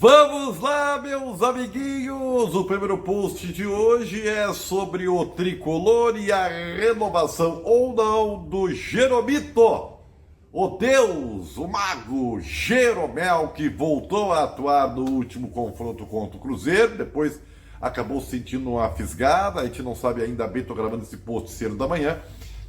Vamos lá, meus amiguinhos! O primeiro post de hoje é sobre o tricolor e a renovação ou não do Jeromito, o deus, o mago Jeromel, que voltou a atuar no último confronto contra o Cruzeiro, depois acabou sentindo uma fisgada. A gente não sabe ainda bem, estou gravando esse post cedo da manhã,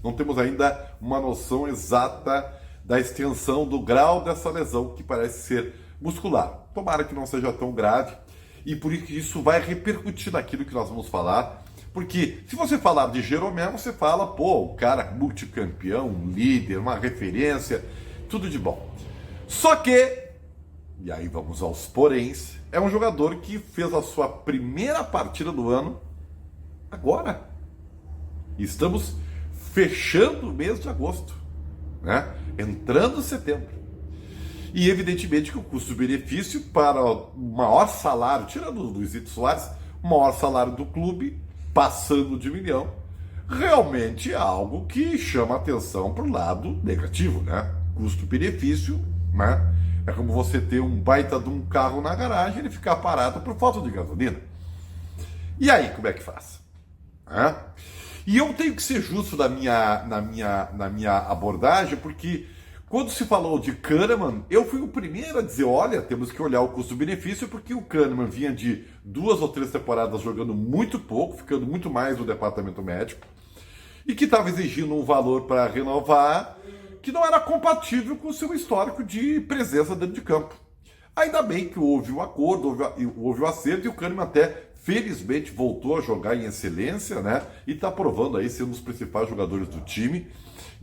não temos ainda uma noção exata da extensão do grau dessa lesão, que parece ser muscular. Tomara que não seja tão grave, e por isso vai repercutir naquilo que nós vamos falar, porque se você falar de Jeromel, você fala, pô, um cara multicampeão, um líder, uma referência, tudo de bom. Só que, e aí vamos aos poréns, é um jogador que fez a sua primeira partida do ano agora. Estamos fechando o mês de agosto, né? Entrando setembro. E evidentemente que o custo-benefício para o maior salário, tirando o Luizito Soares, o maior salário do clube, passando de 1 milhão, realmente é algo que chama atenção para o lado negativo, né? Custo-benefício, né? É como você ter um baita de um carro na garagem e ele ficar parado por falta de gasolina. E aí, como é que faz? E eu tenho que ser justo na minha abordagem, porque quando se falou de Kahneman, eu fui o primeiro a dizer, olha, temos que olhar o custo-benefício, porque o Kahneman vinha de 2 ou 3 temporadas jogando muito pouco, ficando muito mais no departamento médico, e que estava exigindo um valor para renovar que não era compatível com o seu histórico de presença dentro de campo. Ainda bem que houve um acordo, houve um acerto, e o Kahneman até, felizmente, voltou a jogar em excelência, né? E está provando aí ser um dos principais jogadores do time.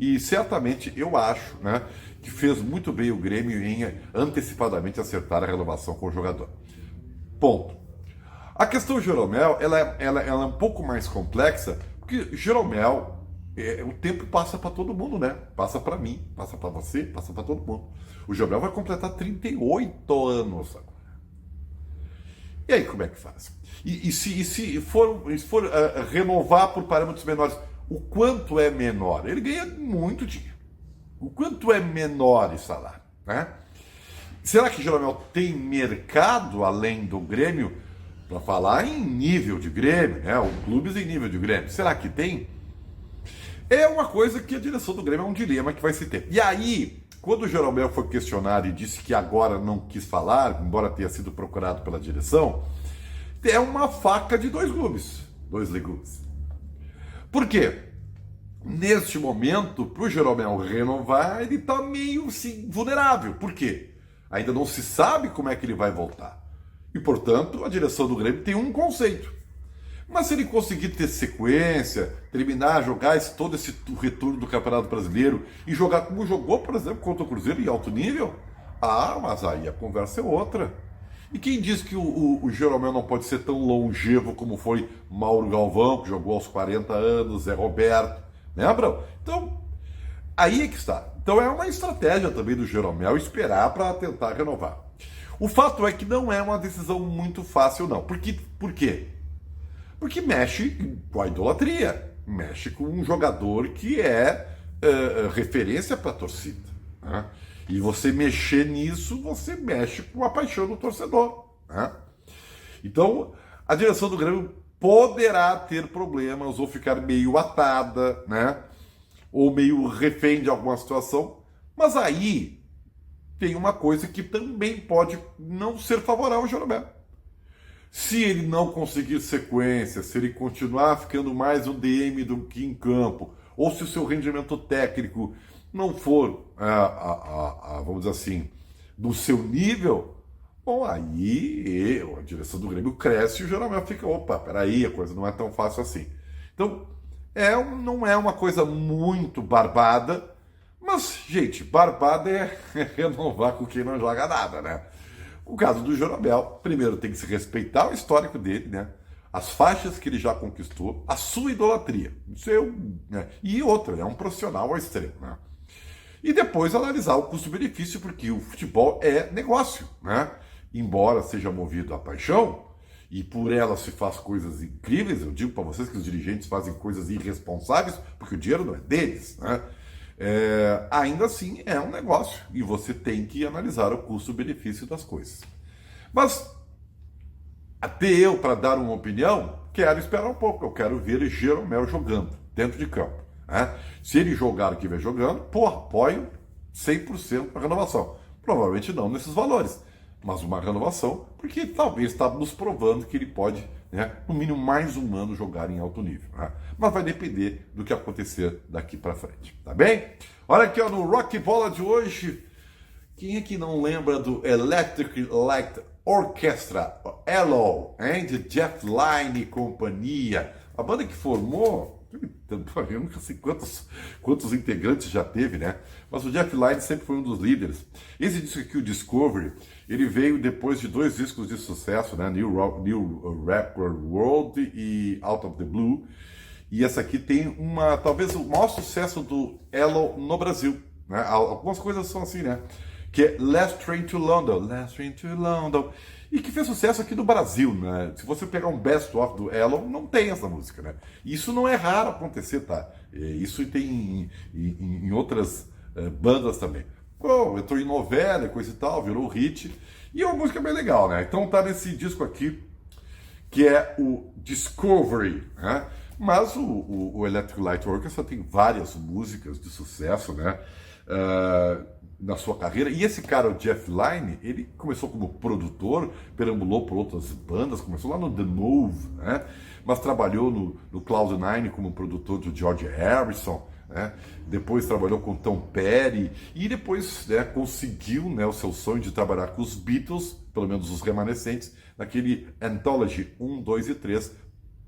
E certamente eu acho, né, que fez muito bem o Grêmio em antecipadamente acertar a renovação com o jogador. Ponto. A questão do Jeromel, ela é um pouco mais complexa, porque Jeromel, o tempo passa para todo mundo, né? Passa para mim, passa para você, passa para todo mundo. O Jeromel vai completar 38 anos agora. E aí, como é que faz? E se for renovar por parâmetros menores, o quanto é menor? Ele ganha muito dinheiro. O quanto é menor esse salário, né? Será que Jeromel tem mercado além do Grêmio para falar em nível de Grêmio, né? Ou clubes em nível de Grêmio? Será que tem? É uma coisa que a direção do Grêmio é um dilema que vai se ter. E aí, quando o Jeromel foi questionado e disse que agora não quis falar, embora tenha sido procurado pela direção, é uma faca de dois legumes. Por quê? Neste momento, para o Jeromel renovar, ele está meio assim, vulnerável. Por quê? Ainda não se sabe como é que ele vai voltar. E, portanto, a direção do Grêmio tem um conceito. Mas se ele conseguir ter sequência, terminar, jogar todo esse retorno do Campeonato Brasileiro e jogar como jogou, por exemplo, contra o Cruzeiro em alto nível, mas aí a conversa é outra. E quem diz que o Jeromel não pode ser tão longevo como foi Mauro Galvão, que jogou aos 40 anos, Zé Roberto, lembram? Então, aí é que está. Então é uma estratégia também do Jeromel esperar para tentar renovar. O fato é que não é uma decisão muito fácil, não. Por quê? Porque mexe com a idolatria, mexe com um jogador que é referência para a torcida, né? E você mexer nisso, você mexe com a paixão do torcedor, né? Então, a direção do Grêmio poderá ter problemas ou ficar meio atada, né? Ou meio refém de alguma situação, mas aí tem uma coisa que também pode não ser favorável ao Jeromel. Se ele não conseguir sequência, se ele continuar ficando mais um DM do que em campo, ou se o seu rendimento técnico não for, vamos dizer assim, do seu nível, bom, aí a direção do Grêmio cresce e o Jeromel fica, opa, peraí, a coisa não é tão fácil assim. Então, não é uma coisa muito barbada, mas, gente, barbada é renovar com quem não joga nada, né? O caso do Jeromel, primeiro tem que se respeitar o histórico dele, né? As faixas que ele já conquistou, a sua idolatria. Isso né? E outra, é um profissional ao extremo, né? E depois analisar o custo-benefício, porque o futebol é negócio, né? Embora seja movido à paixão, e por ela se faz coisas incríveis, eu digo para vocês que os dirigentes fazem coisas irresponsáveis, porque o dinheiro não é deles, né? Ainda assim é um negócio e você tem que analisar o custo-benefício das coisas. Mas até eu, para dar uma opinião, quero esperar um pouco. Eu quero ver Jeromel jogando dentro de campo. Né? Se ele jogar o que vem jogando, apoio 100% a renovação. Provavelmente não nesses valores, mas uma renovação, porque talvez está nos provando que ele pode, né, no mínimo mais um ano jogar em alto nível. Né? Mas vai depender do que acontecer daqui para frente, tá bem? Olha aqui ó, no Rock Bola de hoje, quem é que não lembra do Electric Light Orchestra, ELO, hein? De Jeff Lynne e companhia, a banda que formou, eu nunca sei quantos integrantes já teve, né? Mas o Jeff Lynne sempre foi um dos líderes. Esse disco aqui, o Discovery, ele veio depois de 2 discos de sucesso, né? New Record World e Out of the Blue. E essa aqui tem talvez o maior sucesso do ELO no Brasil, né? Algumas coisas são assim, né? Que é Last Train to London, Last Train to London, e que fez sucesso aqui no Brasil, né? Se você pegar um best-of do ELO, não tem essa música, né? Isso não é raro acontecer, tá? Isso tem em outras bandas também. Pô, entrou em novela, coisa e tal, virou hit, e é uma música bem legal, né? Então tá nesse disco aqui, que é o Discovery, né? Mas o Electric Light Orchestra tem várias músicas de sucesso, né? Na sua carreira. E esse cara, o Jeff Lynne, ele começou como produtor, perambulou por outras bandas, começou lá no The Move, né? Mas trabalhou no Cloud9 como produtor do George Harrison, né? Depois trabalhou com Tom Petty e depois, né, conseguiu, né, o seu sonho de trabalhar com os Beatles, pelo menos os remanescentes, naquele Anthology 1, 2 e 3,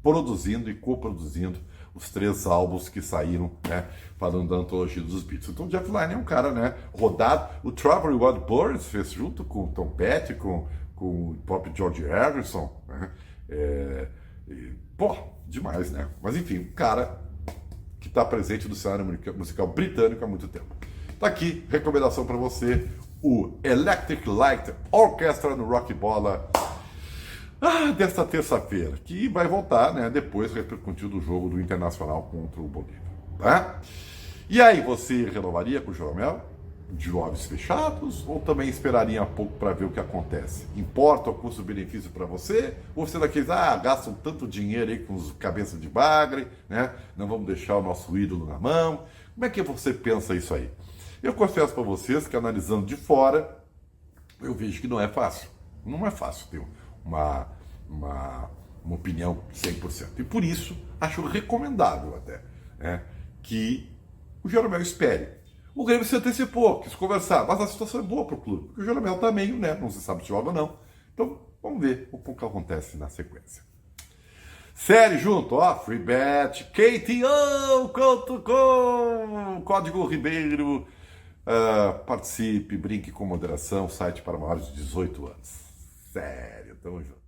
produzindo e coproduzindo os 3 álbuns que saíram, né, falando da antologia dos Beatles. Então o Jeff Lynne é um cara, né, rodado. O Traveling Wilburys fez junto com o Tom Petty, com o próprio George Harrison, né? Demais, né? Mas enfim, um cara que está presente no cenário musical britânico há muito tempo. Tá aqui, recomendação para você, o Electric Light Orchestra no Rock Bola desta terça-feira, que vai voltar, né, depois repercutiu do jogo do Internacional contra o Bolívia, tá? E aí, você renovaria com o Jeromel de olhos fechados ou também esperaria um pouco para ver o que acontece? Importa o custo-benefício para você? Ou você daqueles, gastam tanto dinheiro aí com os cabeças de bagre, né? Não vamos deixar o nosso ídolo na mão. Como é que você pensa isso aí? Eu confesso para vocês que analisando de fora, eu vejo que não é fácil. Não é fácil ter uma opinião 100%. E por isso, acho recomendável até, né, que o Jeromel espere. O Grêmio se antecipou, quis conversar, mas a situação é boa para o clube, porque o Jeromel está meio, né, não se sabe se joga ou não. Então, vamos ver o que acontece na sequência. Série junto, ó, FreeBet, KTO.com, código Ribeiro, participe, brinque com moderação, site para maiores de 18 anos. Sério, tamo junto.